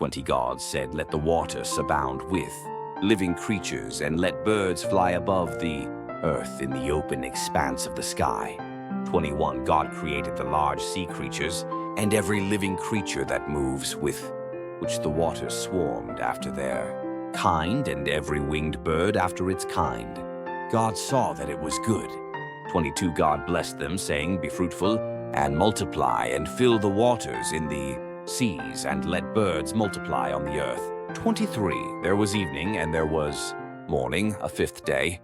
20 God said, "Let the waters abound with living creatures, and let birds fly above the earth in the open expanse of the sky." 21 God created the large sea creatures, and every living creature that moves, with which the waters swarmed after their kind, and every winged bird after its kind. God saw that it was good. 22 God blessed them, saying, "Be fruitful, and multiply, and fill the waters in the seas, and let birds multiply on the earth." 23 There was evening, and there was morning, a fifth day.